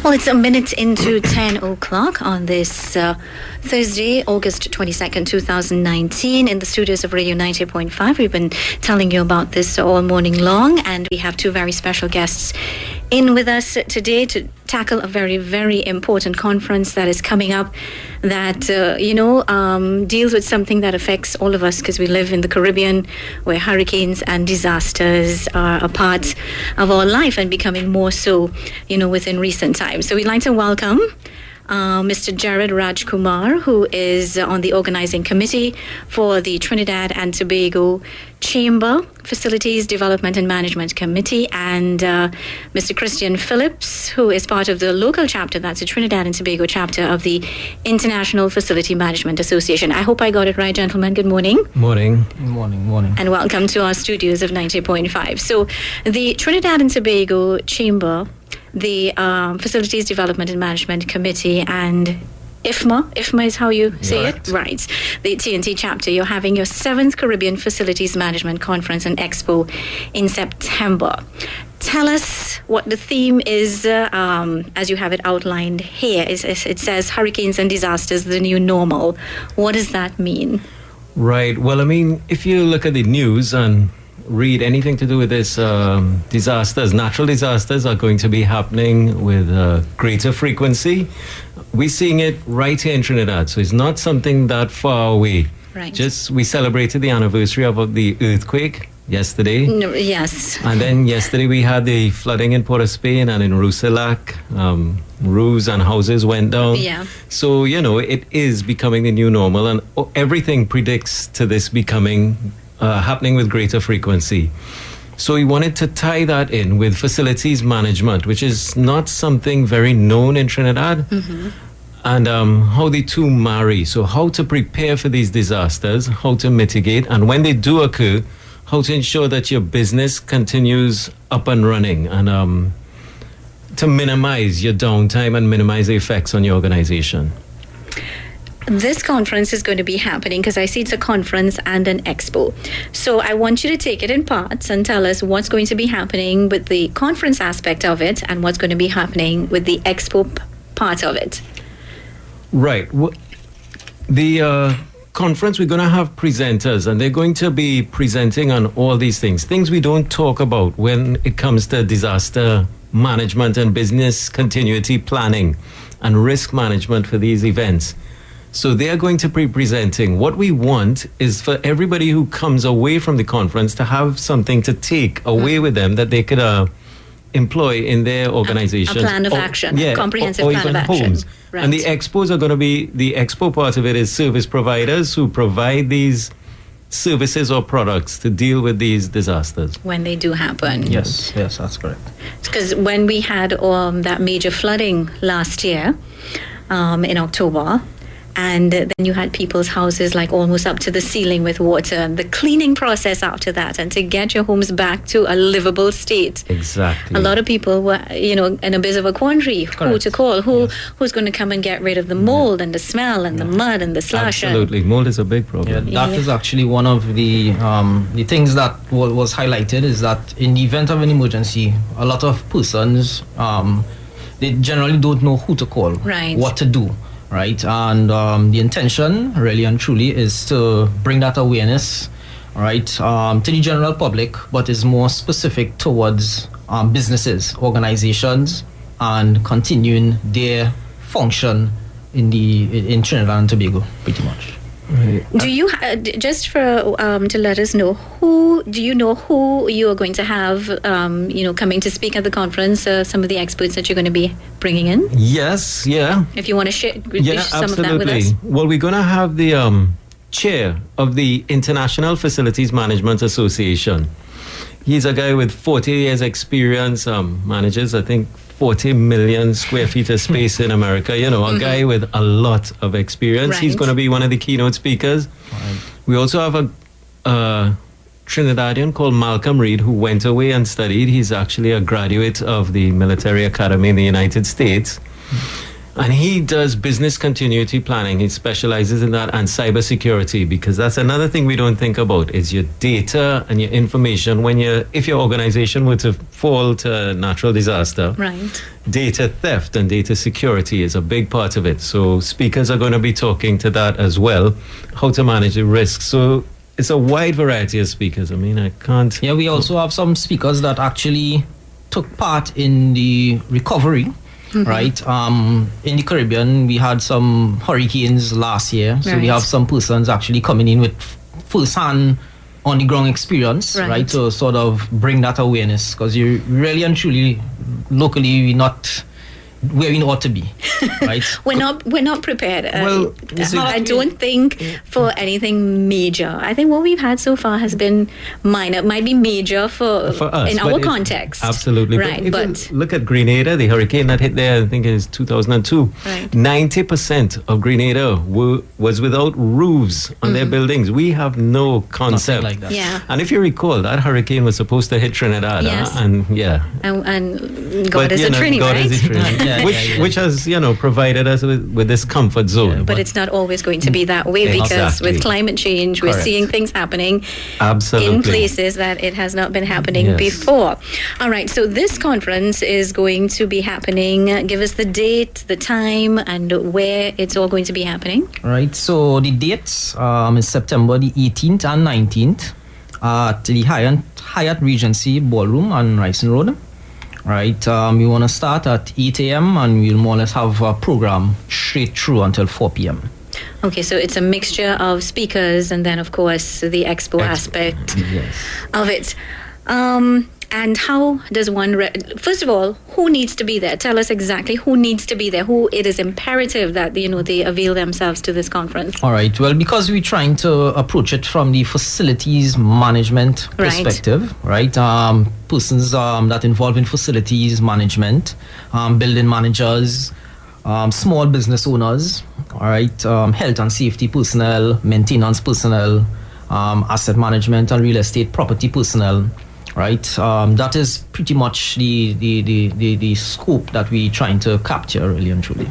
Well, it's a minute into 10 o'clock on this Thursday, August 22nd, 2019, in the studios of Radio 90.5. We've been telling you about this all morning long, and we have two very special guests in with us today to tackle a very, very important conference that is coming up that, deals with something that affects all of us because we live in the Caribbean, where hurricanes and disasters are a part of our life and becoming more so, within recent times. So we'd like to welcome Mr. RAJKUMAR, who is on the organizing committee for the Trinidad and Tobago Chamber Facilities Development and Management Committee, and Mr. PHILLIPS, who is part of the local chapter, that's the Trinidad and Tobago chapter of the International Facility Management Association. I hope I got it right, gentlemen. Good morning. Morning. And welcome to our studios of 90.5. So the Trinidad and Tobago Chamber, the Facilities Development and Management Committee, and IFMA is how you say it? Right. The T&T Chapter, you're having your 7th Caribbean Facilities Management Conference and Expo in September. Tell us what the theme is, as you have it outlined here. It says Hurricanes and Disasters, the New Normal. What does that mean? Right. Well, if you look at the news and read anything to do with this, natural disasters are going to be happening with greater frequency. We're seeing it right here in Trinidad, so it's not something that far away. Right. We celebrated the anniversary of the earthquake yesterday. Yes. And then yesterday we had the flooding in Port of Spain and in Rusilac. Roofs and houses went down. Yeah. So, it is becoming the new normal, and everything predicts to this becoming happening with greater frequency. So we wanted to tie that in with facilities management, which is not something very known in Trinidad, and how the two marry. So how to prepare for these disasters, how to mitigate, and when they do occur, how to ensure that your business continues up and running, and to minimize your downtime and minimize the effects on your organization. This conference is going to be happening because I see it's a conference and an expo. So I want you to take it in parts and tell us what's going to be happening with the conference aspect of it and what's going to be happening with the expo part of it. Right. The conference, we're going to have presenters, and they're going to be presenting on all these things we don't talk about when it comes to disaster management and business continuity planning and risk management for these events. So they are going to be presenting. What we want is for everybody who comes away from the conference to have something to take away with them that they could employ in their organization. A plan of action, a comprehensive plan of action. Homes. Right. And the expos are going to be, the expo part of it is service providers who provide these services or products to deal with these disasters. When they do happen. Yes, that's correct. Because when we had that major flooding last year in October, and then you had people's houses like almost up to the ceiling with water, and the cleaning process after that, and to get your homes back to a livable state. Exactly. A lot of people were, in a bit of a quandary. Correct. Who to call? Who's going to come and get rid of the mold and the smell and the mud and the slush? Absolutely. Mold is a big problem. That is actually one of the things that was highlighted, is that in the event of an emergency, a lot of persons, they generally don't know who to call, right, what to do. Right, and the intention, really and truly, is to bring that awareness, right, to the general public, but is more specific towards businesses, organizations, and continuing their function in Trinidad and Tobago, pretty much. Right. Do you just for to let us know who you are going to have coming to speak at the conference? Some of the experts that you're going to be bringing in. Yes, yeah. If you want to share some absolutely. of that with us. Well, we're going to have the chair of the International Facilities Management Association. He's a guy with 40 years experience, manages, I think, 40 million square feet of space in America. A guy with a lot of experience. Right. He's going to be one of the keynote speakers. Right. We also have a Trinidadian called Malcolm Reed, who went away and studied. He's actually a graduate of the military academy in the United States. And he does business continuity planning. He specializes in that and cybersecurity, because that's another thing we don't think about is your data and your information. If your organization were to fall to a natural disaster, Right. data theft and data security is a big part of it. So speakers are going to be talking to that as well, how to manage the risks. So it's a wide variety of speakers. I mean, I can't. Yeah, we also have some speakers that actually took part in the recovery. Right. In the Caribbean, we had some hurricanes last year, so we Right. have some persons actually coming in with first-hand on the ground experience, right, to sort of bring that awareness, because you really and truly locally we're not where we ought to be, right? We're not prepared. Well, I don't think for anything major. I think what we've had so far has been minor. Might be major for us in but our if- context. Absolutely. Right, if but you look at Grenada, the hurricane that hit there, I think it is 2002. Right. 90% of Grenada was without roofs on their buildings. We have no concept. like that. yeah. And if you recall, that hurricane was supposed to hit Trinidad. Yes. And yeah. And God is you a know, Trini, God right? is a Trini. Yeah, which has, provided us with this comfort zone. But it's not always going to be that way, because Exactly. with climate change, we're Correct. seeing things happening Absolutely. in places that it has not been happening Yes. before. All right, so this conference is going to be happening. Give us the date, the time, and where it's all going to be happening. Right. So the dates is September the 18th and 19th at the Hyatt Regency Ballroom on Ryson Road. Right. We want to start at 8 a.m. and we'll more or less have a program straight through until 4 p.m. Okay, so it's a mixture of speakers and then, of course, the expo aspect Yes. of it. And how does one... First of all, who needs to be there? Tell us exactly who needs to be there, who it is imperative that, they avail themselves to this conference. All right. Well, because we're trying to approach it from the facilities management Right. perspective, right? Persons that involved in facilities management, building managers, small business owners, all right, health and safety personnel, maintenance personnel, asset management and real estate property personnel. Right, that is pretty much the scope that we're trying to capture, really and truly.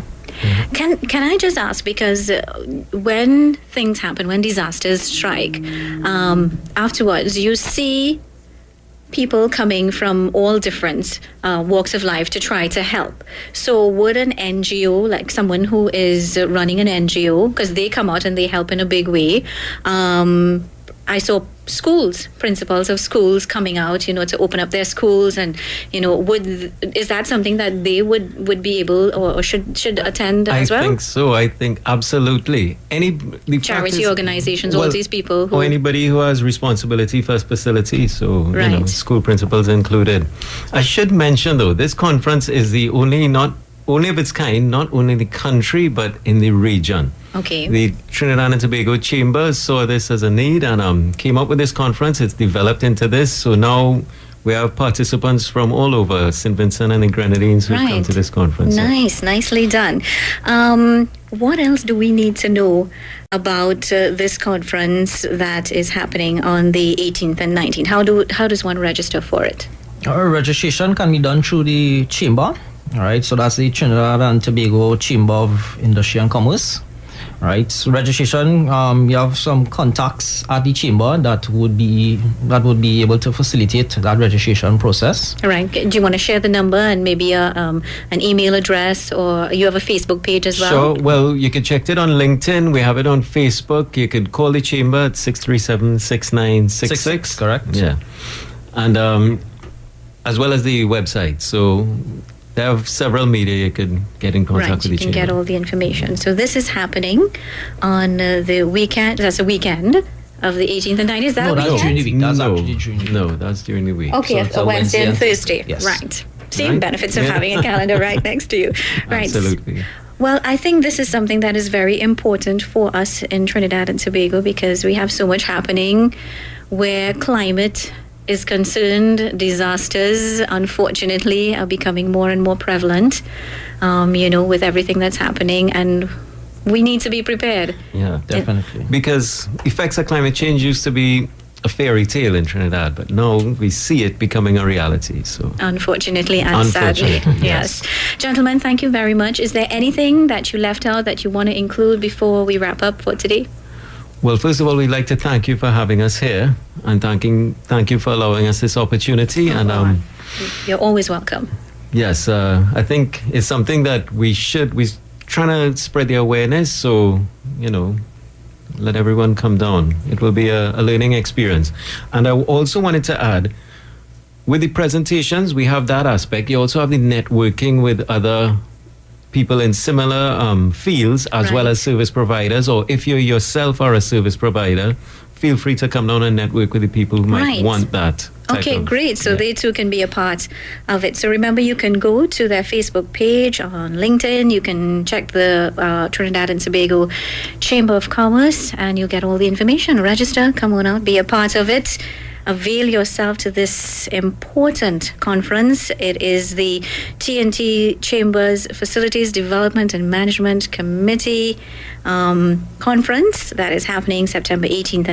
Can I just ask, because when things happen, when disasters strike, afterwards you see people coming from all different walks of life to try to help. So would an NGO, like someone who is running an NGO, because they come out and they help in a big way, I saw principals of schools coming out, to open up their schools, and is that something that they would be able or should attend as well? I think so. I think absolutely. The Charity organizations, all these people who... or anybody who has responsibility for facilities, so Right. school principals included. I should mention though, this conference is the only of its kind, not only in the country but in the region. Okay. The Trinidad and Tobago Chamber saw this as a need and came up with this conference. It's developed into this. So now we have participants from all over St. Vincent and the Grenadines who come Right. to this conference. Nicely done. What else do we need to know about this conference that is happening on the 18th and 19th? How does one register for it? Our registration can be done through the chamber. All right, so that's the Trinidad and Tobago Chamber of Industry and Commerce. Right, so registration. You have some contacts at the chamber that would be able to facilitate that registration process. All right. Do you want to share the number and maybe an email address, or you have a Facebook page as well? Sure. Well, you can check it on LinkedIn. We have it on Facebook. You could call the chamber at 637-6966. Correct. Yeah. And as well as the website. So they have several media you could get in contact Right, with the you can chamber. get all the information. So this is happening on the weekend. That's a weekend of the 18th and 19th. Is that No, a that's weekend? during the week. That's no, actually during the week. no, that's during the week. Okay, So it's a a Wednesday and Wednesday and Thursday. Thursday, yes. Right. See, Right. benefits of Yeah. having a calendar right next to you. Right. Absolutely. Well, I think this is something that is very important for us in Trinidad and Tobago, because we have so much happening where climate is concerned. Disasters, unfortunately, are becoming more and more prevalent, with everything that's happening, and we need to be prepared. Yeah. Definitely. Because effects of climate change used to be a fairy tale in Trinidad, but now we see it becoming a reality. So unfortunately and sadly, yes. Gentlemen, thank you very much. Is there anything that you left out that you want to include before we wrap up for today? Well, first of all, we'd like to thank you for having us here, and thank you for allowing us this opportunity. And you're always welcome. Yes, I think it's something that we're trying to spread the awareness. So let everyone come down. It will be a learning experience. And I also wanted to add, with the presentations, we have that aspect. You also have the networking with other people in similar fields, as well as service providers, or if you yourself are a service provider, feel free to come down and network with the people who might want that. Okay, great. So they too can be a part of it. So remember, you can go to their Facebook page, on LinkedIn. You can check the Trinidad and Tobago Chamber of Commerce, and you'll get all the information. Register, come on out, be a part of it. Avail yourself to this important conference. It is the T&T Chamber's Facilities Development and Management Committee conference that is happening September 18th and